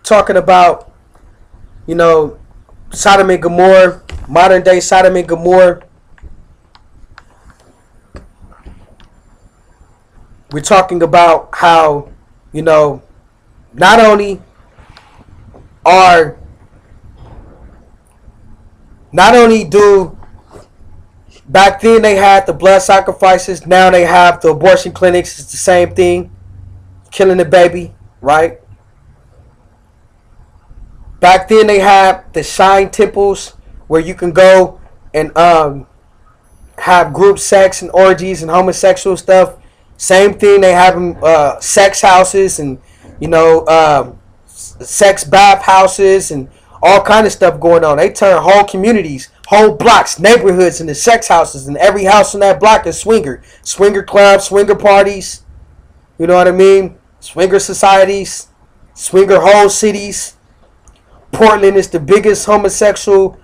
talking about, you know, Sodom and Gomorrah, modern day Sodom and Gomorrah. We're talking about how, you know, not only do back then they had the blood sacrifices, now they have the abortion clinics. It's the same thing, killing the baby, right? Back then they had the shrine temples where you can go and have group sex and orgies and homosexual stuff. Same thing, they have sex houses and, you know, sex bath houses and all kind of stuff going on. They turn whole communities, whole blocks, neighborhoods into sex houses, and every house on that block is swinger clubs, swinger parties. You know what I mean? Swinger societies, swinger whole cities. Portland is the biggest homosexual.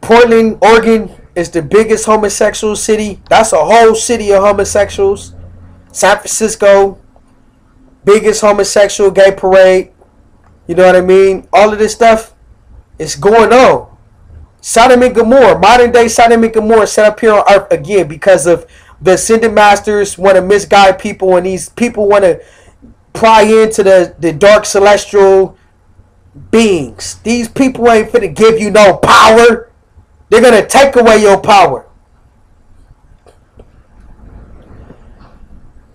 Portland, Oregon is the biggest homosexual city. That's a whole city of homosexuals. San Francisco, biggest homosexual gay parade. You know what I mean? All of this stuff is going on. Sodom and Gomorrah, modern day Sodom and Gomorrah, set up here on earth again because of the ascended masters want to misguide people, and these people want to pry into the dark celestial beings. These people ain't finna give you no power. They're gonna take away your power.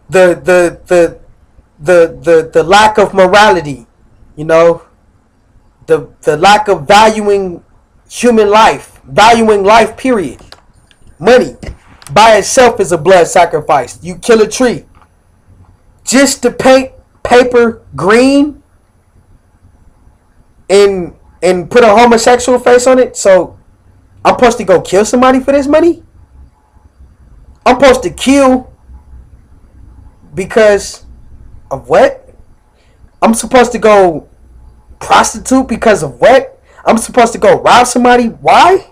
The lack of morality, you know, the lack of valuing human life, valuing life, period. Money by itself is a blood sacrifice. You kill a tree just to paint paper green and put a homosexual face on it. So I'm supposed to go kill somebody for this money? I'm supposed to kill because of what? I'm supposed to go prostitute because of what? I'm supposed to go rob somebody? Why?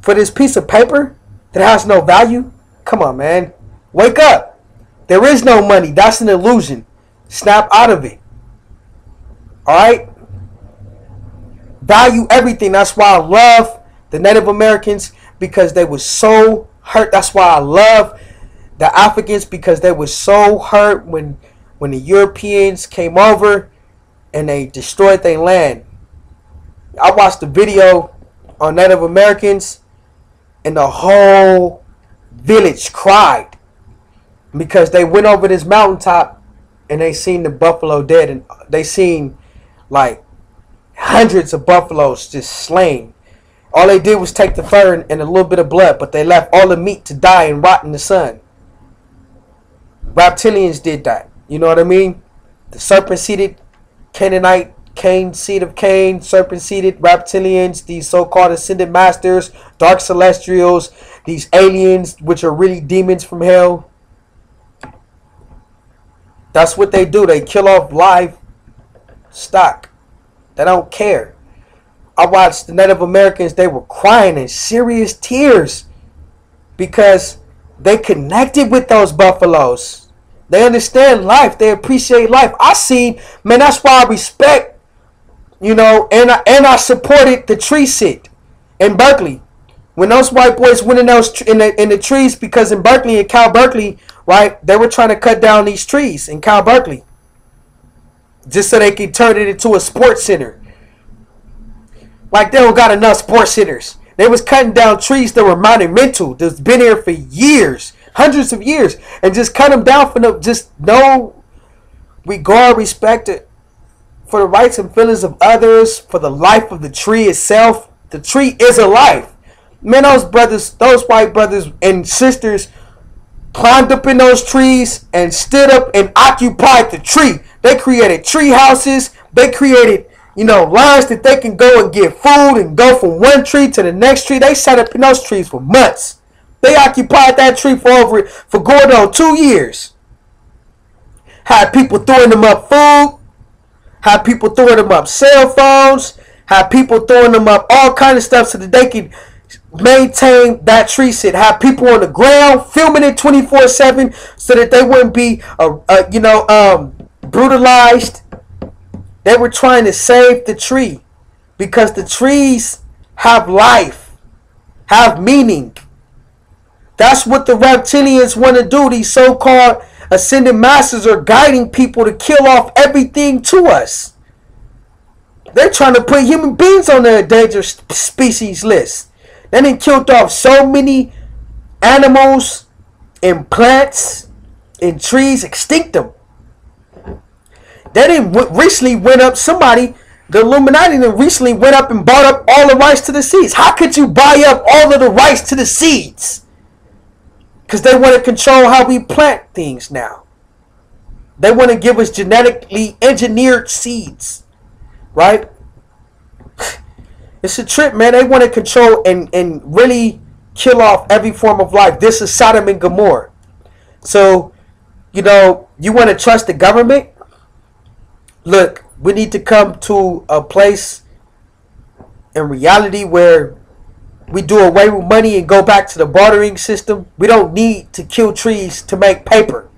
For this piece of paper that has no value? Come on, man. Wake up. There is no money. That's an illusion. Snap out of it. Alright? Value everything. That's why I love the Native Americans, because they were so hurt. That's why I love the Africans, because they were so hurt when the Europeans came over and they destroyed their land. I watched the video on Native Americans and the whole village cried because they went over this mountaintop and they seen the buffalo dead, and they seen like hundreds of buffaloes just slain. All they did was take the fur and a little bit of blood, but they left all the meat to die and rot in the sun. Reptilians did that. You know what I mean? The serpent-seated Canaanite, Cain, seed of Cain, serpent-seated reptilians, these so-called ascended masters, dark celestials, these aliens, which are really demons from hell. That's what they do. They kill off live stock. They don't care. I watched the Native Americans, they were crying in serious tears because they connected with those buffaloes. They understand life. They appreciate life. I seen, man, that's why I respect, you know, and I supported the tree sit in Berkeley. When those white boys went in those in the trees, because in Berkeley, in Cal Berkeley, right, they were trying to cut down these trees in Cal Berkeley just so they could turn it into a sports center. Like, they don't got enough sports centers. They was cutting down trees that were monumental, that's been here for years, hundreds of years, and just cut them down for no, just no regard, respect for the rights and feelings of others, for the life of the tree itself. The tree is a life. Man, those brothers, those white brothers and sisters climbed up in those trees and stood up and occupied the tree. They created tree houses. They created, you know, lines that they can go and get food and go from one tree to the next tree. They sat up in those trees for months. They occupied that tree for going on 2 years. Had people throwing them up food. Had people throwing them up cell phones. Had people throwing them up all kind of stuff so that they could maintain that tree sit. Have people on the ground filming it 24/7 so that they wouldn't be brutalized. They were trying to save the tree because the trees have life, have meaning. That's what the reptilians want to do. These so-called ascended masters are guiding people to kill off everything to us. They're trying to put human beings on the endangered species list. They done killed off so many animals and plants and trees, extinct them. They didn't recently went up, the Illuminati recently went up and bought up all the rights to the seeds. How could you buy up all of the rights to the seeds? Because they want to control how we plant things now. They want to give us genetically engineered seeds. Right? It's a trip, man. They want to control and really kill off every form of life. This is Sodom and Gommorah. So, you know, you want to trust the government? Look, we need to come to a place in reality where we do away with money and go back to the bartering system. We don't need to kill trees to make paper.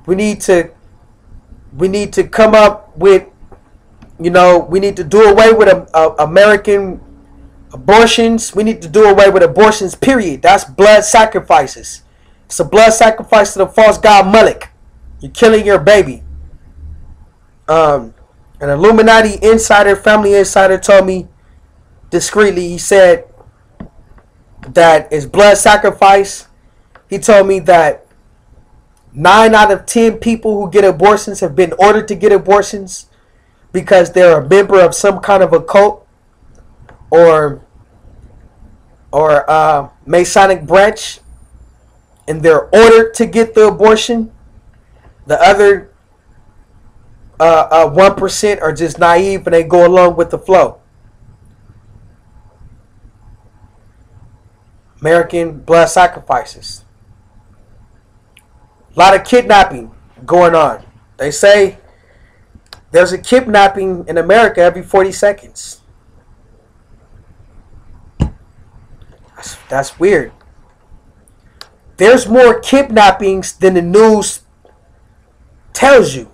We need to come up with, you know, we need to do away with American abortions. We need to do away with abortions, period. That's blood sacrifices. It's a blood sacrifice to the false god Moloch. You're killing your baby. An Illuminati insider, family insider, told me discreetly, he said that it's blood sacrifice. He told me that 9 out of 10 people who get abortions have been ordered to get abortions because they're a member of some kind of a cult or Masonic branch, and they're ordered to get the abortion. The other 1% are just naive and they go along with the flow. American blood sacrifices. A lot of kidnapping going on. They say there's a kidnapping in America every 40 seconds. That's weird. There's more kidnappings than the news tells you.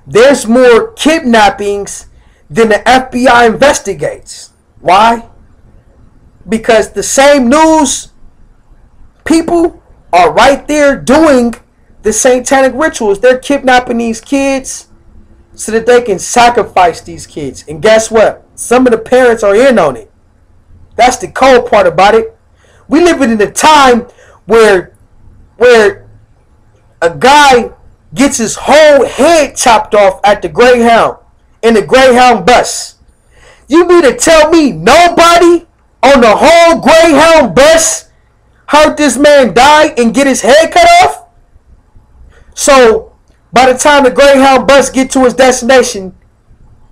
There's more kidnappings than the FBI investigates. Why? Because the same news people are right there doing the satanic rituals. They're kidnapping these kids so that they can sacrifice these kids. And guess what? Some of the parents are in on it. That's the cold part about it. We live in a time where a guy gets his whole head chopped off at the Greyhound in the Greyhound bus. You mean to tell me nobody on the whole Greyhound bus heard this man die and get his head cut off? So by the time the Greyhound bus get to its destination,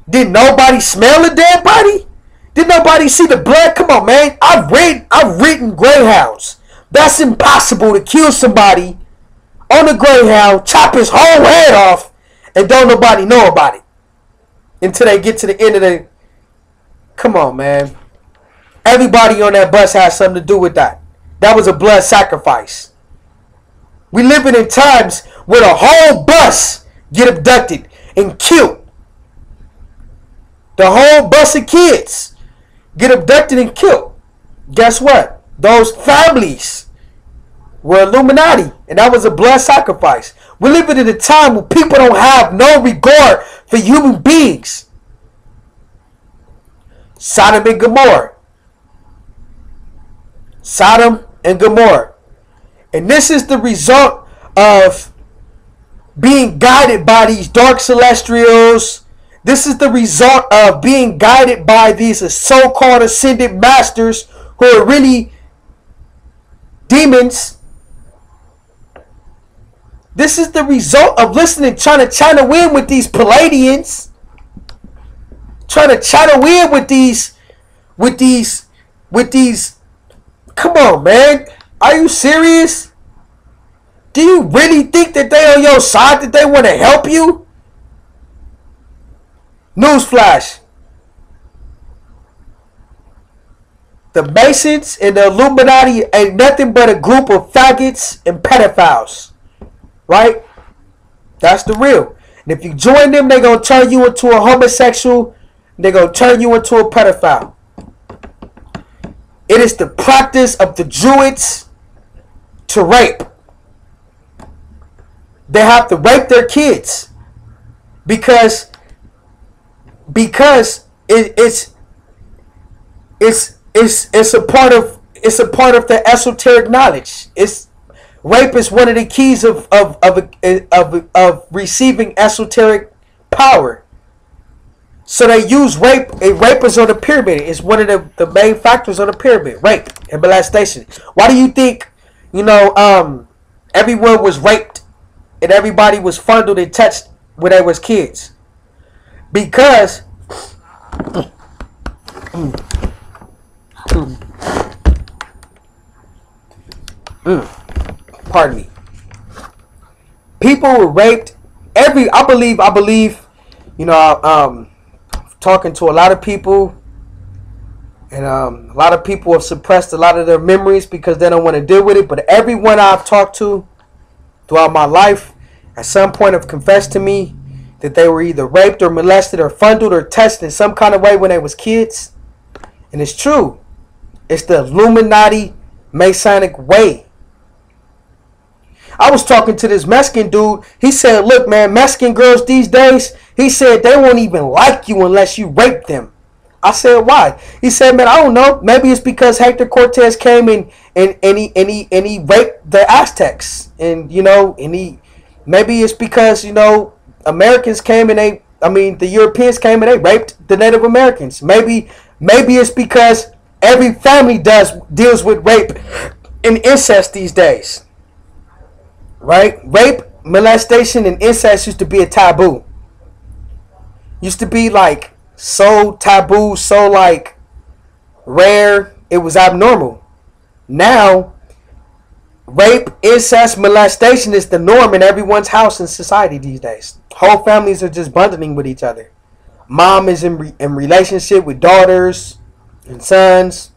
did nobody smell the dead body? Did nobody see the blood? Come on, man. I've ridden Greyhounds. That's impossible to kill somebody on a Greyhound, chop his whole head off, and don't nobody know about it until they get to the end of the... Come on, man. Everybody on that bus has something to do with that. That was a blood sacrifice. We living in times where the whole bus get abducted and killed. The whole bus of kids get abducted and killed. Guess what? Those families were Illuminati, and that was a blood sacrifice. We're living in a time where people don't have no regard for human beings. Sodom and Gommorah. Sodom and Gommorah. And this is the result of being guided by these dark celestials. This is the result of being guided by these so-called ascended masters who are really demons. This is the result of listening, trying to china win with these Palladians. Trying to china win with these. Come on, man. Are you serious? Do you really think that they on your side, that they want to help you? Newsflash. The Masons and the Illuminati ain't nothing but a group of faggots and pedophiles. right? That's the real. And if you join them, they're going to turn you into a homosexual. They're going to turn you into a pedophile. It is the practice of the Druids to rape. They have to rape their kids because it's a part of the esoteric knowledge. Rape is one of the keys of receiving esoteric power. So they use rape. Rape is on the pyramid. It's one of the main factors on the pyramid. Rape and molestation. Why do you think, everyone was raped and everybody was fondled and touched when they was kids? Because pardon me. People were raped. I believe, talking to a lot of people, and a lot of people have suppressed a lot of their memories because they don't want to deal with it. But everyone I've talked to throughout my life at some point have confessed to me that they were either raped or molested or fondled or touched in some kind of way when they was kids. And it's true. It's the Illuminati Masonic way. I was talking to this Mexican dude. He said, look, man, Mexican girls these days, he said they won't even like you unless you rape them. I said, why? He said, man, I don't know. Maybe it's because Hector Cortez came and he raped the Aztecs. And, maybe it's because, Americans came and the Europeans came and they raped the Native Americans. Maybe it's because every family deals with rape and incest these days. Right? Rape, molestation, and incest used to be a taboo. Used to be like so taboo, so like rare, it was abnormal. Now, rape, incest, molestation is the norm in everyone's house in society these days. Whole families are just bundling with each other. Mom is in relationship with daughters and sons.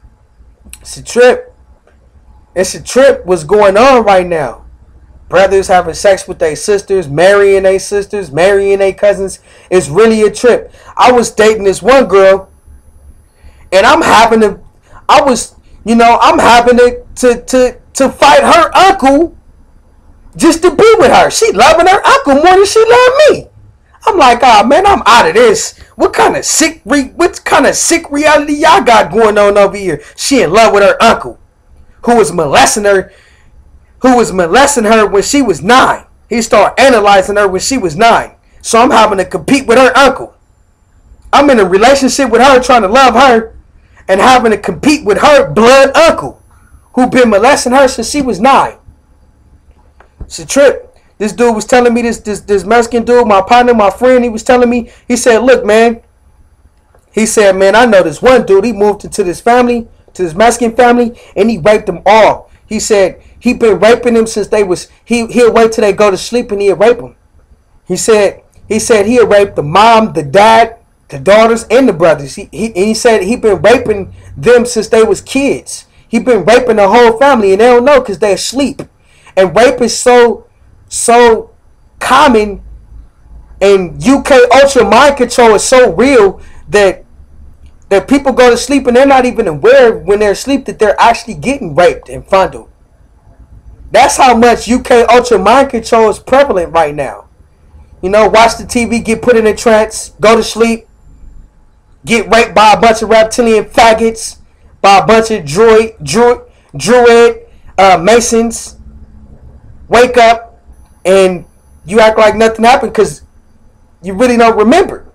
It's a trip. It's a trip what's going on right now. Brothers having sex with their sisters, marrying their sisters, marrying their cousins. It's really a trip. I was dating this one girl, and I'm having to fight her uncle just to be with her. She loving her uncle more than she loved me. I'm like, oh man, I'm out of this. What kind of sick reality y'all got going on over here? She in love with her uncle, who was molesting her when she was 9. He started analyzing her when she was 9. So I'm having to compete with her uncle. I'm in a relationship with her, trying to love her, and having to compete with her blood uncle, who been molesting her since she was 9. It's a trip. This dude was telling me, this Mexican dude, my partner, my friend, he was telling me, he said, look, man. He said, man, I know this one dude, he moved into this family, to this Mexican family, and he raped them all. He said he been raping them since they was, he'll wait till they go to sleep and he'll rape them. He said he'll rape the mom, the dad, the daughters, and the brothers. He said he been raping them since they was kids. He been raping the whole family, and they don't know because they're asleep. And rape is so common, and UK ultra mind control is so real that people go to sleep and they're not even aware when they're asleep that they're actually getting raped and fondled. That's how much UK ultra mind control is prevalent right now. Watch the TV, get put in a trance, go to sleep, get raped by a bunch of reptilian faggots, by a bunch of druid masons. Wake up and you act like nothing happened because you really don't remember.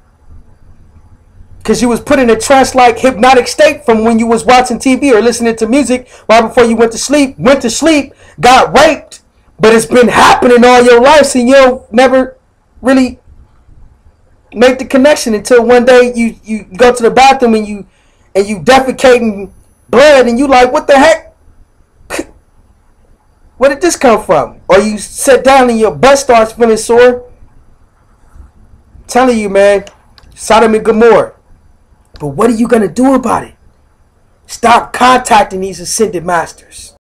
Because you was put in a trance-like hypnotic state from when you was watching TV or listening to music right before you went to sleep, got raped, but it's been happening all your life, so you never really make the connection until one day you go to the bathroom and you defecating blood and you like, what the heck? Where did this come from? Or you sit down and your butt starts feeling sore. I'm telling you, man, Sodom and Gommorah. But what are you going to do about it? Stop contacting these ascended masters.